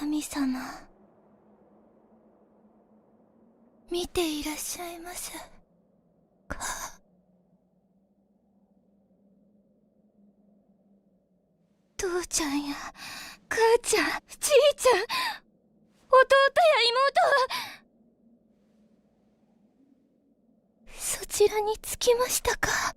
神様、見ていらっしゃいますか。父ちゃんや母ちゃん、じいちゃん、弟や妹はそちらに着きましたか。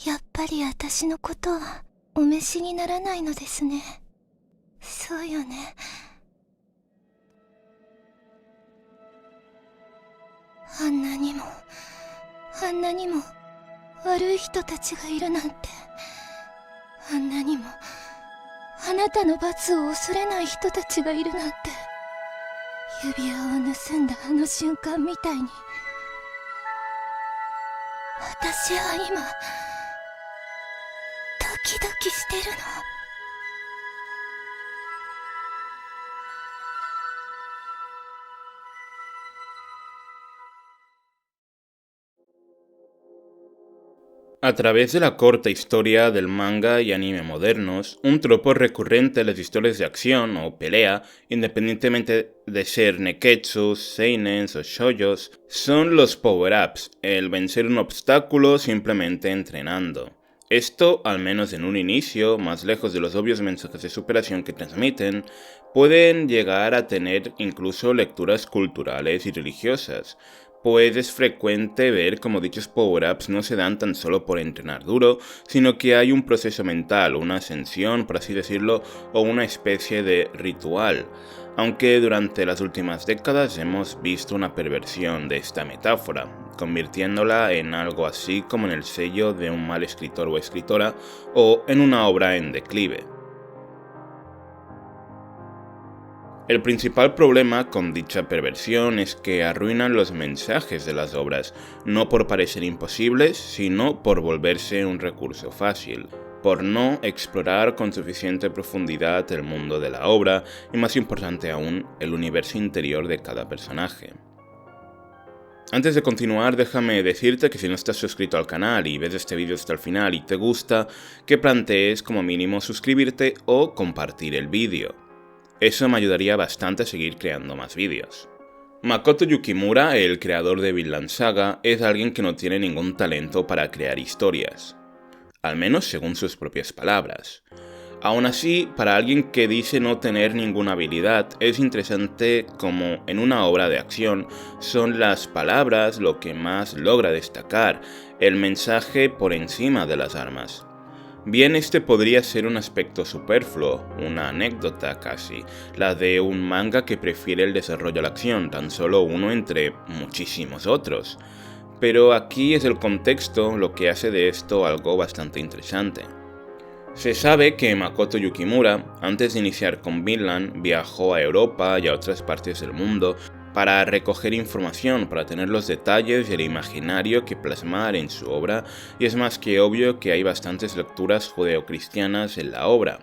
やっぱり私のことはお召しにならないのですね。そうよね。あんなにも悪い人たちがいるなんて、あんなにもあなたの罰を恐れない人たちがいるなんて、指輪を盗んだあの瞬間みたいに、私は今ドキドキしてるの。A través de la corta historia del manga y anime modernos, un tropo recurrente en las historias de acción o pelea, independientemente de ser neketsus, seinens o shoujos, son los power-ups, el vencer un obstáculo simplemente entrenando. Esto, al menos en un inicio, más lejos de los obvios mensajes de superación que transmiten, pueden llegar a tener incluso lecturas culturales y religiosas, pues es frecuente ver como dichos power-ups no se dan tan solo por entrenar duro, sino que hay un proceso mental, una ascensión, por así decirlo, o una especie de ritual. Aunque durante las últimas décadas hemos visto una perversión de esta metáfora, convirtiéndola en algo así como en el sello de un mal escritor o escritora, o en una obra en declive. El principal problema con dicha perversión es que arruinan los mensajes de las obras, no por parecer imposibles, sino por volverse un recurso fácil, por no explorar con suficiente profundidad el mundo de la obra y, más importante aún, el universo interior de cada personaje. Antes de continuar, déjame decirte que si no estás suscrito al canal y ves este vídeo hasta el final y te gusta, que plantees como mínimo suscribirte o compartir el vídeo. Eso me ayudaría bastante a seguir creando más vídeos. Makoto Yukimura, el creador de Vinland Saga, es alguien que no tiene ningún talento para crear historias. Al menos según sus propias palabras. Aún así, para alguien que dice no tener ninguna habilidad, es interesante como en una obra de acción son las palabras lo que más logra destacar, el mensaje por encima de las armas. Bien, este podría ser un aspecto superfluo, una anécdota casi, la de un manga que prefiere el desarrollo a la acción, tan solo uno entre muchísimos otros. Pero aquí es el contexto lo que hace de esto algo bastante interesante. Se sabe que Makoto Yukimura, antes de iniciar con Vinland, viajó a Europa y a otras partes del mundo para recoger información, para tener los detalles y el imaginario que plasmar en su obra, y es más que obvio que hay bastantes lecturas judeocristianas en la obra,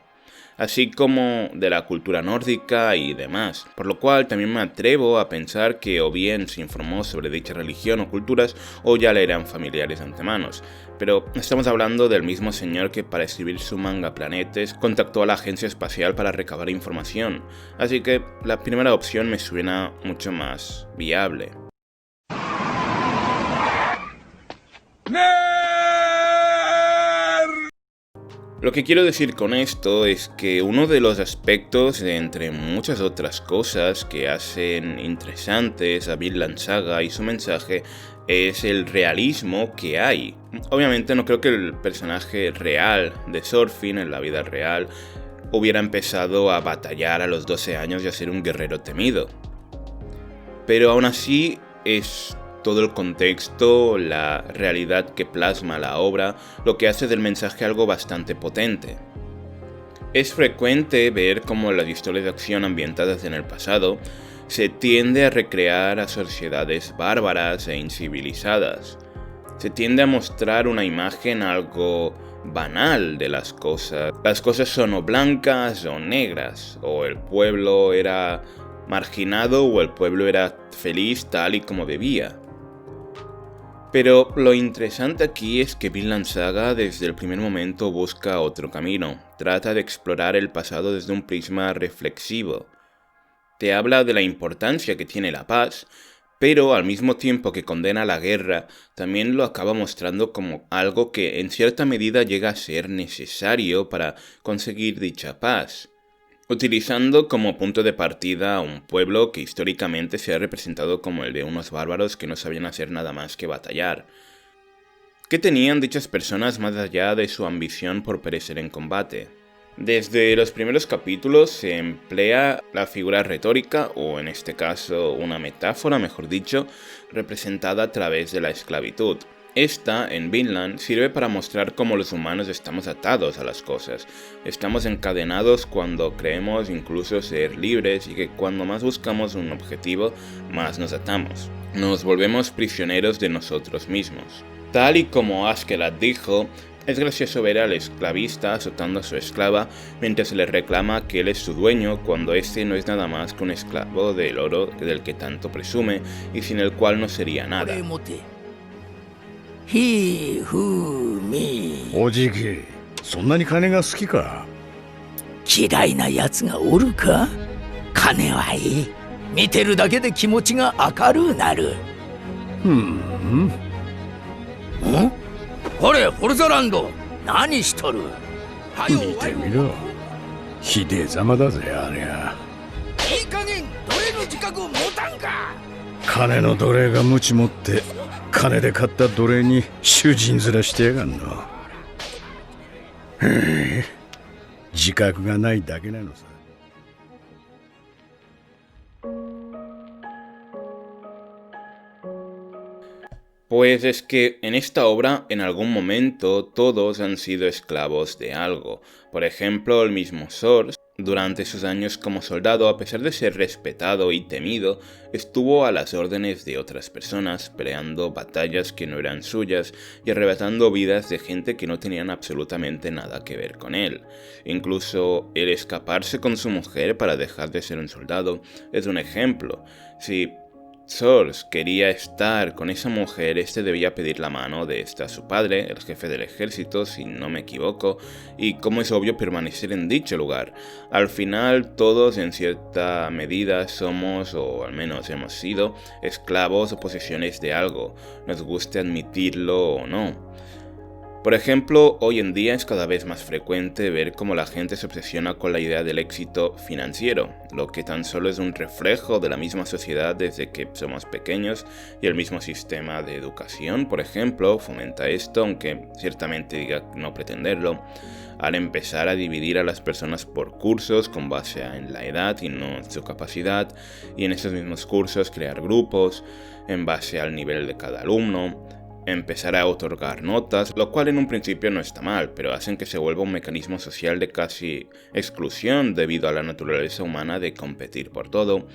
así como de la cultura nórdica y demás, por lo cual también me atrevo a pensar que o bien se informó sobre dicha religión o culturas o ya le eran familiares de antemano. Pero estamos hablando del mismo señor que para escribir su manga Planetes contactó a la agencia espacial para recabar información, así que la primera opción me suena mucho más viable. Lo que quiero decir con esto es que uno de los aspectos, de entre muchas otras cosas que hacen interesantes a Vinland Saga y su mensaje, es el realismo que hay. Obviamente no creo que el personaje real de Thorfinn en la vida real hubiera empezado a batallar a los 12 años y a ser un guerrero temido. Pero aún así es todo el contexto, la realidad que plasma la obra, lo que hace del mensaje algo bastante potente. Es frecuente ver cómo las historias de acción ambientadas en el pasado se tiende a recrear a sociedades bárbaras e incivilizadas. Se tiende a mostrar una imagen algo banal de las cosas. Las cosas son o blancas o negras, o el pueblo era marginado o el pueblo era feliz tal y como debía. Pero lo interesante aquí es que Vinland Saga desde el primer momento busca otro camino, trata de explorar el pasado desde un prisma reflexivo. Te habla de la importancia que tiene la paz, pero al mismo tiempo que condena la guerra, también lo acaba mostrando como algo que en cierta medida llega a ser necesario para conseguir dicha paz, utilizando como punto de partida a un pueblo que históricamente se ha representado como el de unos bárbaros que no sabían hacer nada más que batallar. ¿Qué tenían dichas personas más allá de su ambición por perecer en combate? Desde los primeros capítulos se emplea la figura retórica, o en este caso una metáfora, mejor dicho, representada a través de la esclavitud. Esta, en Vinland, sirve para mostrar cómo los humanos estamos atados a las cosas. Estamos encadenados cuando creemos incluso ser libres y que cuando más buscamos un objetivo, más nos atamos. Nos volvemos prisioneros de nosotros mismos. Tal y como Askeladd dijo, es gracioso ver al esclavista azotando a su esclava mientras se le reclama que él es su dueño cuando este no es nada más que un esclavo del oro del que tanto presume y sin el cual no sería nada. おじき、そんなに金が好きか。嫌いな奴がおるか？金はいい。見てるだけで気持ちが明るうなる。ん？これ、ホルザランド、何しとる？見てみろ。ひでえざまだぜ、ありゃ。いい加減、奴隷の自覚を持たんか。金の奴隷が無知持って、金で買った奴隷に主人面してやがんの。自覚がないだけなのさ。Pues es que en esta obra, en algún momento, todos han sido esclavos de algo. Por ejemplo, el mismo Sors, durante sus años como soldado, a pesar de ser respetado y temido, estuvo a las órdenes de otras personas, peleando batallas que no eran suyas y arrebatando vidas de gente que no tenían absolutamente nada que ver con él. Incluso el escaparse con su mujer para dejar de ser un soldado es un ejemplo. Si Sors quería estar con esa mujer, este debía pedir la mano de esta a su padre, el jefe del ejército, si no me equivoco, y como es obvio permanecer en dicho lugar. Al final todos en cierta medida somos, o al menos hemos sido, esclavos o posesiones de algo, nos guste admitirlo o no. Por ejemplo, hoy en día es cada vez más frecuente ver cómo la gente se obsesiona con la idea del éxito financiero, lo que tan solo es un reflejo de la misma sociedad desde que somos pequeños, y el mismo sistema de educación, por ejemplo, fomenta esto, aunque ciertamente diga no pretenderlo, al empezar a dividir a las personas por cursos con base en la edad y no en su capacidad, y en esos mismos cursos crear grupos en base al nivel de cada alumno, empezar a otorgar notas, lo cual en un principio no está mal, pero hacen que se vuelva un mecanismo social de casi exclusión debido a la naturaleza humana de competir por todo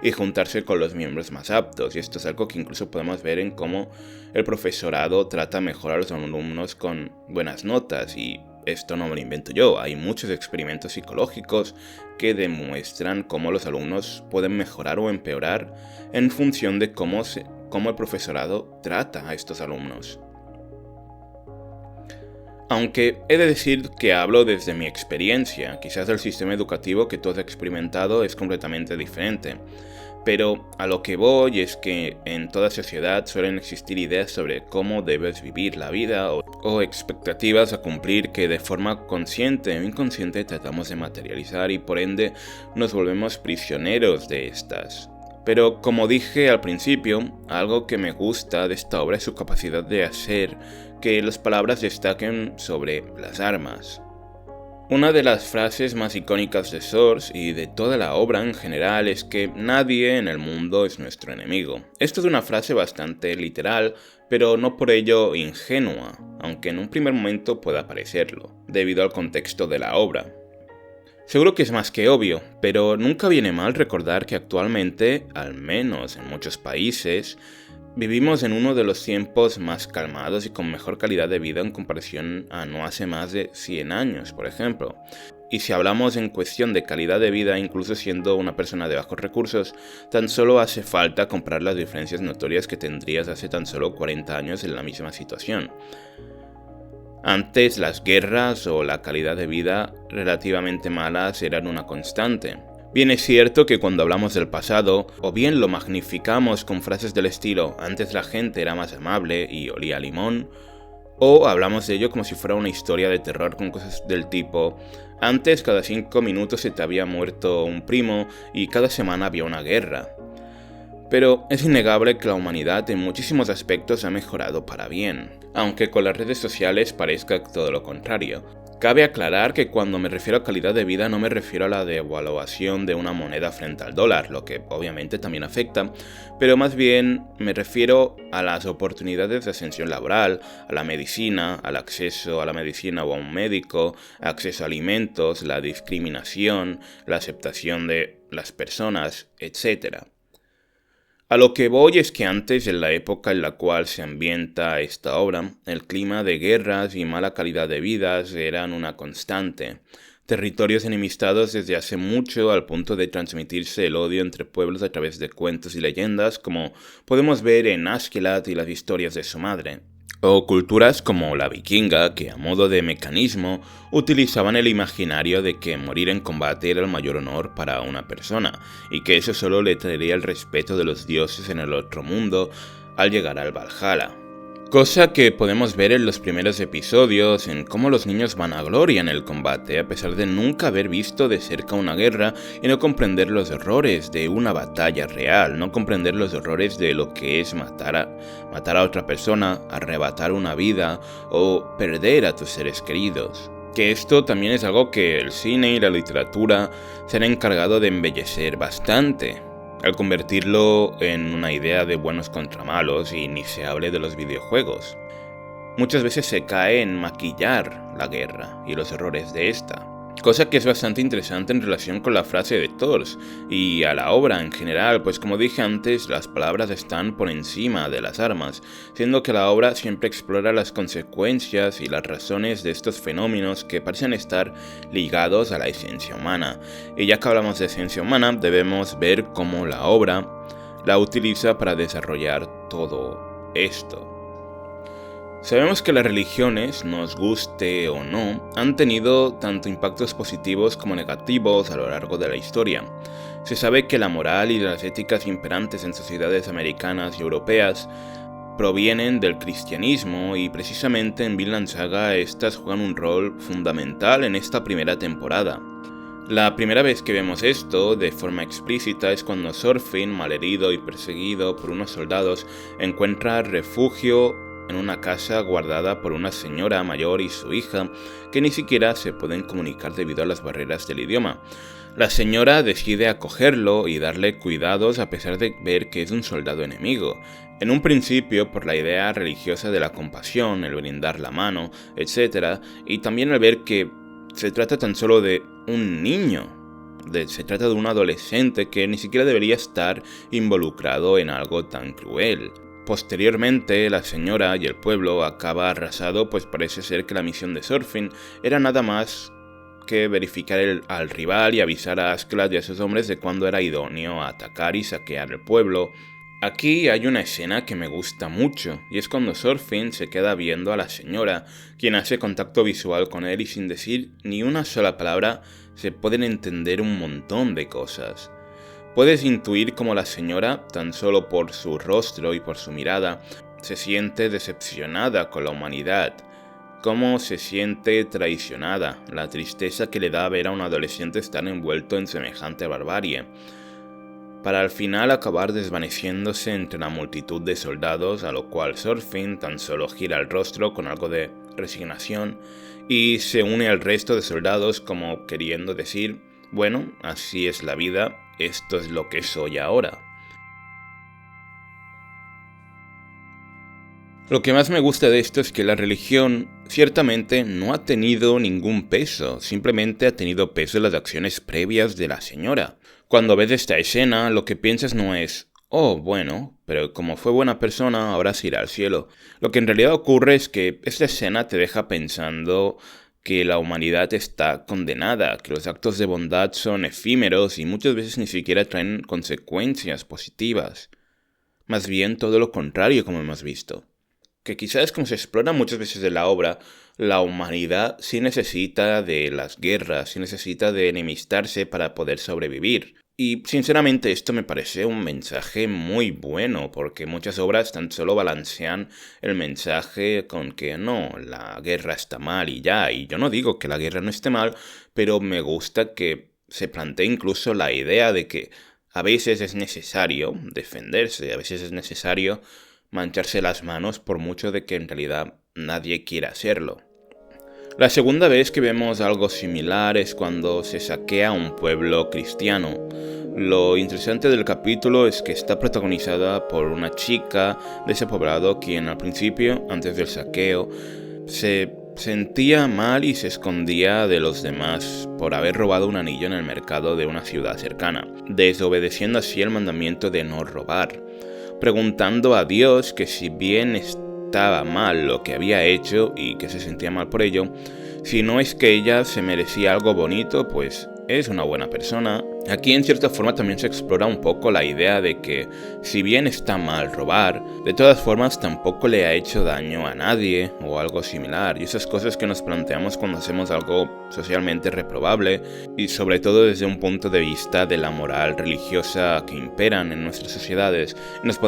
y juntarse con los miembros más aptos, y esto es algo que incluso podemos ver en cómo el profesorado trata mejor a los alumnos con buenas notas, y esto no me lo invento yo, hay muchos experimentos psicológicos que demuestran cómo los alumnos pueden mejorar o empeorar en función de cómo el profesorado trata a estos alumnos. Aunque he de decir que hablo desde mi experiencia, quizás el sistema educativo que tú has experimentado es completamente diferente, pero a lo que voy es que en toda sociedad suelen existir ideas sobre cómo debes vivir la vida o expectativas a cumplir que de forma consciente o inconsciente tratamos de materializar y por ende nos volvemos prisioneros de estas. Pero como dije al principio, algo que me gusta de esta obra es su capacidad de hacer que las palabras destaquen sobre las armas. Una de las frases más icónicas de Sors y de toda la obra en general es que nadie en el mundo es nuestro enemigo. Esto es una frase bastante literal, pero no por ello ingenua, aunque en un primer momento pueda parecerlo, debido al contexto de la obra. Seguro que es más que obvio, pero nunca viene mal recordar que actualmente, al menos en muchos países, vivimos en uno de los tiempos más calmados y con mejor calidad de vida en comparación a no hace más de 100 años, por ejemplo. Y si hablamos en cuestión de calidad de vida, incluso siendo una persona de bajos recursos, tan solo hace falta comprar las diferencias notorias que tendrías hace tan solo 40 años en la misma situación. Antes las guerras o la calidad de vida relativamente malas eran una constante. Bien es cierto que cuando hablamos del pasado, o bien lo magnificamos con frases del estilo «antes la gente era más amable y olía a limón», o hablamos de ello como si fuera una historia de terror con cosas del tipo «antes cada 5 minutos se te había muerto un primo y cada semana había una guerra». Pero es innegable que la humanidad en muchísimos aspectos ha mejorado para bien, aunque con las redes sociales parezca todo lo contrario. Cabe aclarar que cuando me refiero a calidad de vida no me refiero a la devaluación de una moneda frente al dólar, lo que obviamente también afecta, pero más bien me refiero a las oportunidades de ascensión laboral, a la medicina, al acceso a la medicina o a un médico, acceso a alimentos, la discriminación, la aceptación de las personas, etc. A lo que voy es que antes, en la época en la cual se ambienta esta obra, el clima de guerras y mala calidad de vidas eran una constante. Territorios enemistados desde hace mucho al punto de transmitirse el odio entre pueblos a través de cuentos y leyendas, como podemos ver en Askeladd y las historias de su madre. O culturas como la vikinga, que a modo de mecanismo utilizaban el imaginario de que morir en combate era el mayor honor para una persona, y que eso solo le traería el respeto de los dioses en el otro mundo al llegar al Valhalla. Cosa que podemos ver en los primeros episodios, en cómo los niños vanaglorian el combate, a pesar de nunca haber visto de cerca una guerra y no comprender los horrores de una batalla real, no comprender los horrores de lo que es matar a otra persona, arrebatar una vida o perder a tus seres queridos. Que esto también es algo que el cine y la literatura se han encargado de embellecer bastante, al convertirlo en una idea de buenos contra malos, y ni se hable de los videojuegos. Muchas veces se cae en maquillar la guerra y los errores de esta, cosa que es bastante interesante en relación con la frase de Thors y a la obra en general, pues como dije antes, las palabras están por encima de las armas, siendo que la obra siempre explora las consecuencias y las razones de estos fenómenos que parecen estar ligados a la esencia humana. Y ya que hablamos de esencia humana, debemos ver cómo la obra la utiliza para desarrollar todo esto. Sabemos que las religiones, nos guste o no, han tenido tanto impactos positivos como negativos a lo largo de la historia. Se sabe que la moral y las éticas imperantes en sociedades americanas y europeas provienen del cristianismo, y precisamente en Vinland Saga estas juegan un rol fundamental en esta primera temporada. La primera vez que vemos esto de forma explícita es cuando Thorfinn, malherido y perseguido por unos soldados, encuentra refugio en una casa guardada por una señora mayor y su hija, que ni siquiera se pueden comunicar debido a las barreras del idioma. La señora decide acogerlo y darle cuidados a pesar de ver que es un soldado enemigo. En un principio por la idea religiosa de la compasión, el brindar la mano, etc. Y también al ver que se trata tan solo de un niño. Se trata de un adolescente que ni siquiera debería estar involucrado en algo tan cruel. Posteriormente, la señora y el pueblo acaba arrasado, pues parece ser que la misión de Thorfinn era nada más que verificar al rival y avisar a Askeladd y a sus hombres de cuándo era idóneo a atacar y saquear el pueblo. Aquí hay una escena que me gusta mucho, y es cuando Thorfinn se queda viendo a la señora, quien hace contacto visual con él, y sin decir ni una sola palabra se pueden entender un montón de cosas. Puedes intuir cómo la señora, tan solo por su rostro y por su mirada, se siente decepcionada con la humanidad, cómo se siente traicionada, la tristeza que le da ver a un adolescente estar envuelto en semejante barbarie, para al final acabar desvaneciéndose entre la multitud de soldados, a lo cual Thorfinn tan solo gira el rostro con algo de resignación y se une al resto de soldados como queriendo decir: bueno, así es la vida, esto es lo que soy ahora. Lo que más me gusta de esto es que la religión ciertamente no ha tenido ningún peso, simplemente ha tenido peso en las acciones previas de la señora. Cuando ves esta escena, lo que piensas no es: oh, bueno, pero como fue buena persona, ahora se irá al cielo. Lo que en realidad ocurre es que esta escena te deja pensando que la humanidad está condenada, que los actos de bondad son efímeros y muchas veces ni siquiera traen consecuencias positivas. Más bien todo lo contrario, como hemos visto. Que quizás, como se explora muchas veces en la obra, la humanidad sí necesita de las guerras, sí necesita de enemistarse para poder sobrevivir. Y sinceramente esto me parece un mensaje muy bueno, porque muchas obras tan solo balancean el mensaje con que no, la guerra está mal y ya, y yo no digo que la guerra no esté mal, pero me gusta que se plantee incluso la idea de que a veces es necesario defenderse, a veces es necesario mancharse las manos por mucho de que en realidad nadie quiera hacerlo. La segunda vez que vemos algo similar es cuando se saquea un pueblo cristiano. Lo interesante del capítulo es que está protagonizada por una chica de ese poblado quien al principio, antes del saqueo, se sentía mal y se escondía de los demás por haber robado un anillo en el mercado de una ciudad cercana, desobedeciendo así el mandamiento de no robar, preguntando a Dios que si bien estaba mal lo que había hecho y que se sentía mal por ello, si no es que ella se merecía algo bonito, pues es una buena persona. Aquí en cierta forma también se explora un poco la idea de que si bien está mal robar, de todas formas tampoco le ha hecho daño a nadie o algo similar, y esas cosas que nos planteamos cuando hacemos algo socialmente reprobable y sobre todo desde un punto de vista de la moral religiosa que imperan en nuestras sociedades, y nos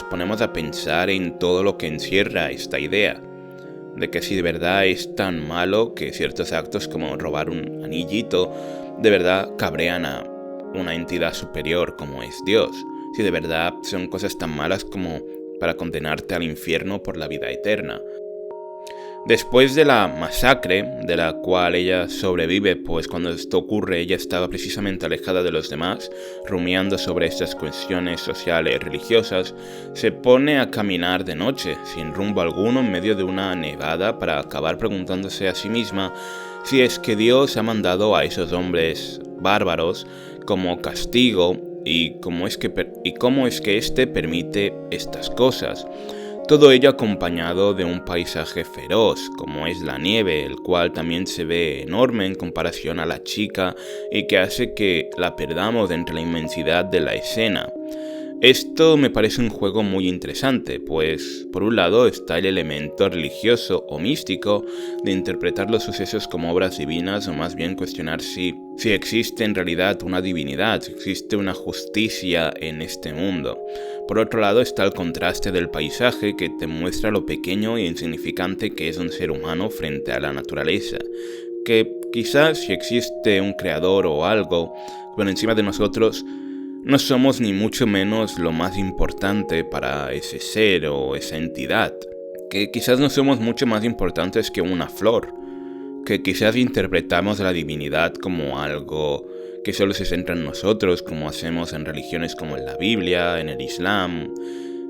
ponemos a pensar en todo lo que encierra esta idea de que si de verdad es tan malo que ciertos actos como robar un anillito de verdad cabrean a una entidad superior como es Dios, si de verdad son cosas tan malas como para condenarte al infierno por la vida eterna. Después de la masacre, de la cual ella sobrevive, pues cuando esto ocurre ella estaba precisamente alejada de los demás, rumiando sobre estas cuestiones sociales y religiosas, se pone a caminar de noche, sin rumbo alguno, en medio de una nevada, para acabar preguntándose a sí misma si es que Dios ha mandado a esos hombres bárbaros como castigo y cómo es que éste permite estas cosas. Todo ello acompañado de un paisaje feroz, como es la nieve, el cual también se ve enorme en comparación a la chica y que hace que la perdamos entre la inmensidad de la escena. Esto me parece un juego muy interesante, pues por un lado está el elemento religioso o místico de interpretar los sucesos como obras divinas o más bien cuestionar si existe en realidad una divinidad, si existe una justicia en este mundo. Por otro lado está el contraste del paisaje que te muestra lo pequeño e insignificante que es un ser humano frente a la naturaleza, que quizás si existe un creador o algo por encima de nosotros, no somos ni mucho menos lo más importante para ese ser o esa entidad, que quizás no somos mucho más importantes que una flor, que quizás interpretamos la divinidad como algo que solo se centra en nosotros, como hacemos en religiones como en la Biblia, en el Islam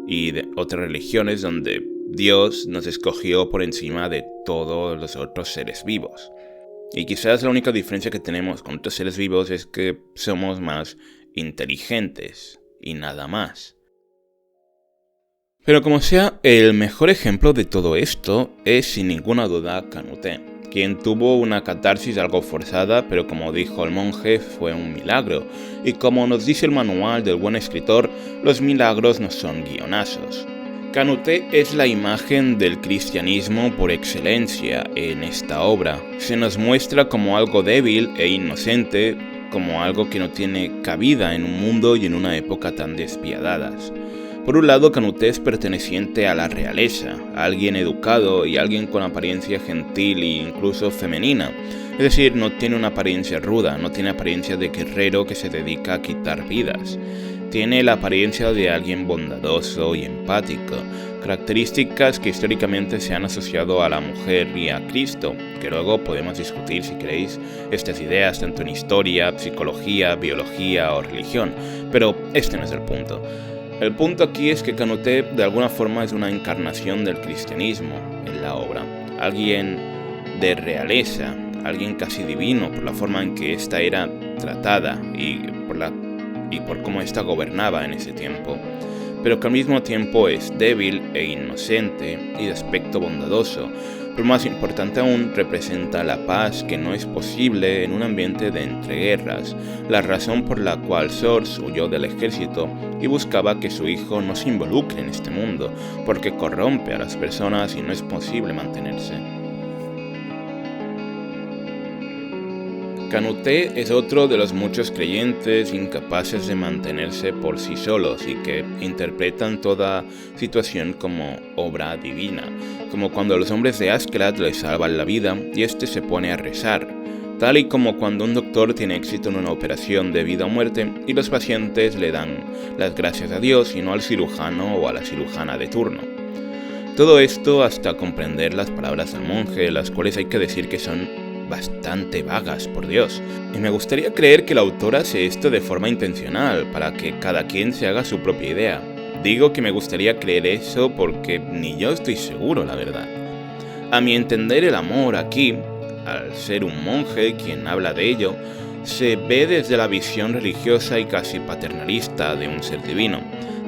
y de otras religiones donde Dios nos escogió por encima de todos los otros seres vivos. Y quizás la única diferencia que tenemos con otros seres vivos es que somos más inteligentes y nada más. Pero como sea, el mejor ejemplo de todo esto es sin ninguna duda Canute, quien tuvo una catarsis algo forzada, pero como dijo el monje, fue un milagro, y como nos dice el manual del buen escritor, los milagros no son guionazos. Canute es la imagen del cristianismo por excelencia en esta obra. Se nos muestra como algo débil e inocente, como algo que no tiene cabida en un mundo y en una época tan despiadadas. Por un lado, Canute es perteneciente a la realeza, alguien educado y alguien con apariencia gentil e incluso femenina. Es decir, no tiene una apariencia ruda, no tiene apariencia de guerrero que se dedica a quitar vidas. Tiene la apariencia de alguien bondadoso y empático, características que históricamente se han asociado a la mujer y a Cristo, que luego podemos discutir si queréis estas ideas tanto en historia, psicología, biología o religión, pero este no es el punto. El punto aquí es que Canute de alguna forma es una encarnación del cristianismo en la obra, alguien de realeza, alguien casi divino por la forma en que ésta era tratada y por cómo ésta gobernaba en ese tiempo, pero que al mismo tiempo es débil e inocente y de aspecto bondadoso, pero más importante aún, representa la paz que no es posible en un ambiente de entreguerras, la razón por la cual Sors huyó del ejército y buscaba que su hijo no se involucre en este mundo, porque corrompe a las personas y no es posible mantenerse. Canute es otro de los muchos creyentes incapaces de mantenerse por sí solos y que interpretan toda situación como obra divina, como cuando los hombres de Askeladd le salvan la vida y este se pone a rezar, tal y como cuando un doctor tiene éxito en una operación de vida o muerte y los pacientes le dan las gracias a Dios y no al cirujano o a la cirujana de turno. Todo esto hasta comprender las palabras del monje, las cuales hay que decir que son bastante vagas, por Dios. Y me gustaría creer que el autor hace esto de forma intencional, para que cada quien se haga su propia idea. Digo que me gustaría creer eso porque ni yo estoy seguro, la verdad. A mi entender, el amor aquí, al ser un monje quien habla de ello, se ve desde la visión religiosa y casi paternalista de un ser divino,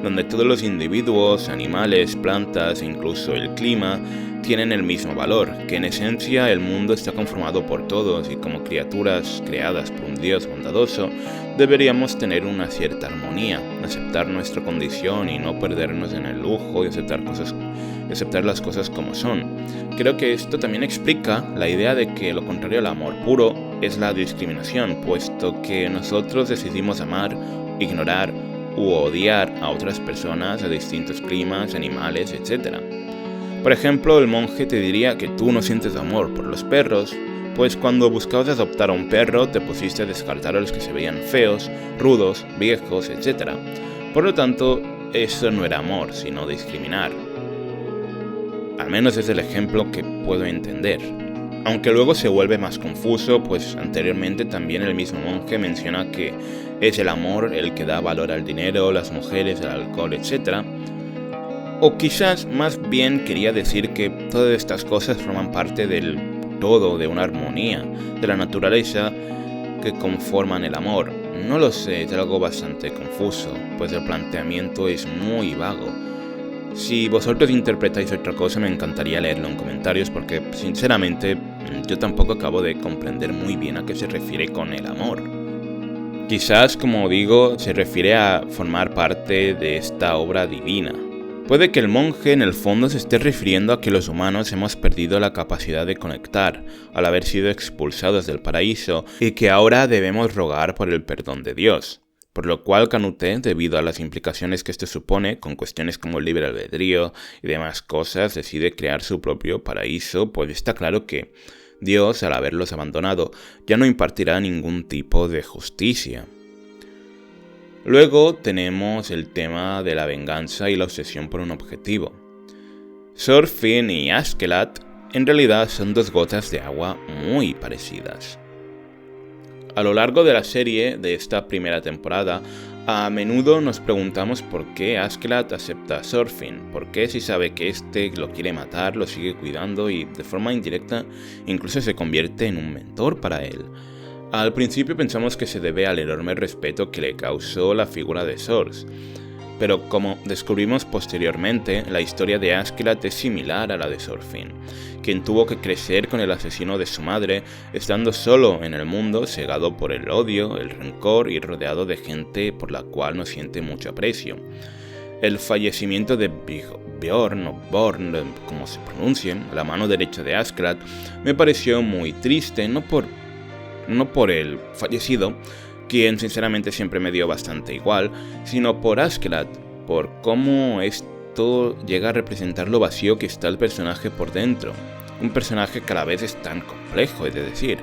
donde todos los individuos, animales, plantas e incluso el clima tienen el mismo valor, que en esencia el mundo está conformado por todos y como criaturas creadas por un Dios bondadoso, deberíamos tener una cierta armonía, aceptar nuestra condición y no perdernos en el lujo y aceptar las cosas como son. Creo que esto también explica la idea de que lo contrario al amor puro es la discriminación, puesto que nosotros decidimos amar, ignorar u odiar a otras personas, a distintos climas, animales, etc. Por ejemplo, el monje te diría que tú no sientes amor por los perros, pues cuando buscabas adoptar a un perro te pusiste a descartar a los que se veían feos, rudos, viejos, etc. Por lo tanto, eso no era amor, sino discriminar. Al menos es el ejemplo que puedo entender. Aunque luego se vuelve más confuso, pues anteriormente también el mismo monje menciona que es el amor el que da valor al dinero, las mujeres, el alcohol, etc. O quizás más bien quería decir que todas estas cosas forman parte del todo, de una armonía, de la naturaleza que conforman el amor. No lo sé, es algo bastante confuso, pues el planteamiento es muy vago. Si vosotros interpretáis otra cosa, me encantaría leerlo en comentarios porque, sinceramente, yo tampoco acabo de comprender muy bien a qué se refiere con el amor. Quizás, como digo, se refiere a formar parte de esta obra divina. Puede que el monje en el fondo se esté refiriendo a que los humanos hemos perdido la capacidad de conectar al haber sido expulsados del paraíso y que ahora debemos rogar por el perdón de Dios. Por lo cual Canute, debido a las implicaciones que esto supone, con cuestiones como el libre albedrío y demás cosas, decide crear su propio paraíso, pues está claro que Dios, al haberlos abandonado, ya no impartirá ningún tipo de justicia. Luego tenemos el tema de la venganza y la obsesión por un objetivo. Thorfinn y Askeladd en realidad son dos gotas de agua muy parecidas. A lo largo de la serie de esta primera temporada, a menudo nos preguntamos por qué Askeladd acepta a Thorfinn, por qué si sabe que este lo quiere matar, lo sigue cuidando y de forma indirecta incluso se convierte en un mentor para él. Al principio pensamos que se debe al enorme respeto que le causó la figura de Sors, pero como descubrimos posteriormente, la historia de Askeladd es similar a la de Thorfinn, quien tuvo que crecer con el asesino de su madre, estando solo en el mundo, cegado por el odio, el rencor y rodeado de gente por la cual no siente mucho aprecio. El fallecimiento de Bjorn, o Born, como se pronuncie, la mano derecha de Askeladd, me pareció muy triste, no por el fallecido, quien sinceramente siempre me dio bastante igual, sino por Askeladd, por cómo esto llega a representar lo vacío que está el personaje por dentro, un personaje que a la vez es tan complejo, es decir.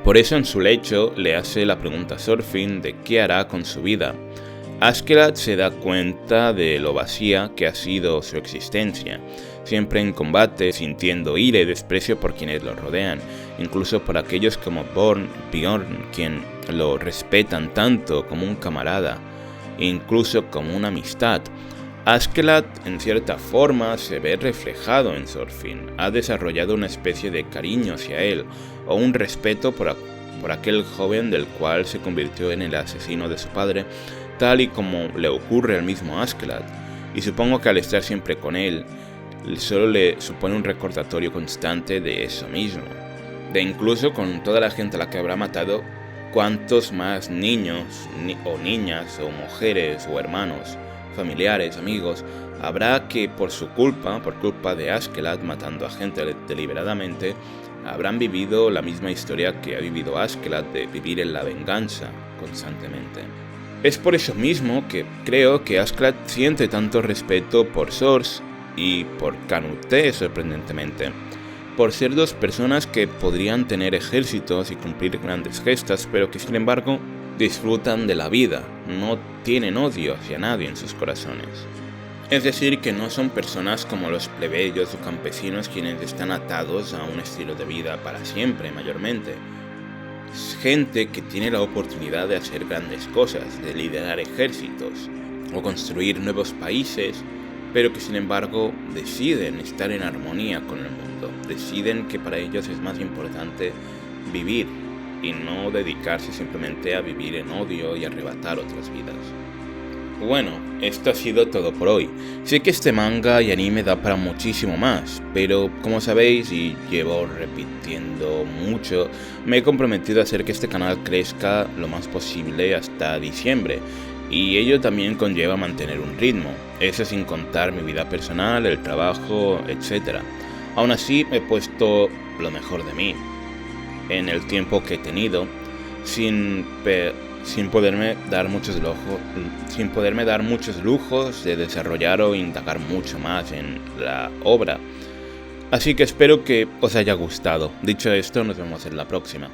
Por eso en su lecho le hace la pregunta a Thorfinn de qué hará con su vida. Askeladd se da cuenta de lo vacía que ha sido su existencia, siempre en combate, sintiendo ira y desprecio por quienes lo rodean, incluso por aquellos como Bjorn, quien lo respetan tanto como un camarada, e incluso como una amistad. Askeladd, en cierta forma, se ve reflejado en Thorfinn, ha desarrollado una especie de cariño hacia él, o un respeto por aquel joven del cual se convirtió en el asesino de su padre, tal y como le ocurre al mismo Askeladd, y supongo que al estar siempre con él, solo le supone un recordatorio constante de eso mismo. De incluso con toda la gente a la que habrá matado, cuántos más niños o niñas o mujeres o hermanos, familiares, amigos, habrá que por culpa de Askeladd matando a gente deliberadamente, habrán vivido la misma historia que ha vivido Askeladd de vivir en la venganza constantemente. Es por eso mismo que creo que Askeladd siente tanto respeto por Source y por Canute, sorprendentemente, por ser dos personas que podrían tener ejércitos y cumplir grandes gestas, pero que sin embargo disfrutan de la vida, no tienen odio hacia nadie en sus corazones. Es decir, que no son personas como los plebeyos o campesinos quienes están atados a un estilo de vida para siempre, mayormente. Es gente que tiene la oportunidad de hacer grandes cosas, de liderar ejércitos o construir nuevos países, pero que sin embargo deciden estar en armonía con el mundo, deciden que para ellos es más importante vivir y no dedicarse simplemente a vivir en odio y arrebatar otras vidas. Bueno, esto ha sido todo por hoy. Sé que este manga y anime da para muchísimo más, pero como sabéis y llevo repitiendo mucho, me he comprometido a hacer que este canal crezca lo más posible hasta diciembre, y ello también conlleva mantener un ritmo, eso sin contar mi vida personal, el trabajo, etc. Aún así he puesto lo mejor de mí en el tiempo que he tenido, sin poderme dar muchos lujos de desarrollar o indagar mucho más en la obra. Así que espero que os haya gustado. Dicho esto, nos vemos en la próxima.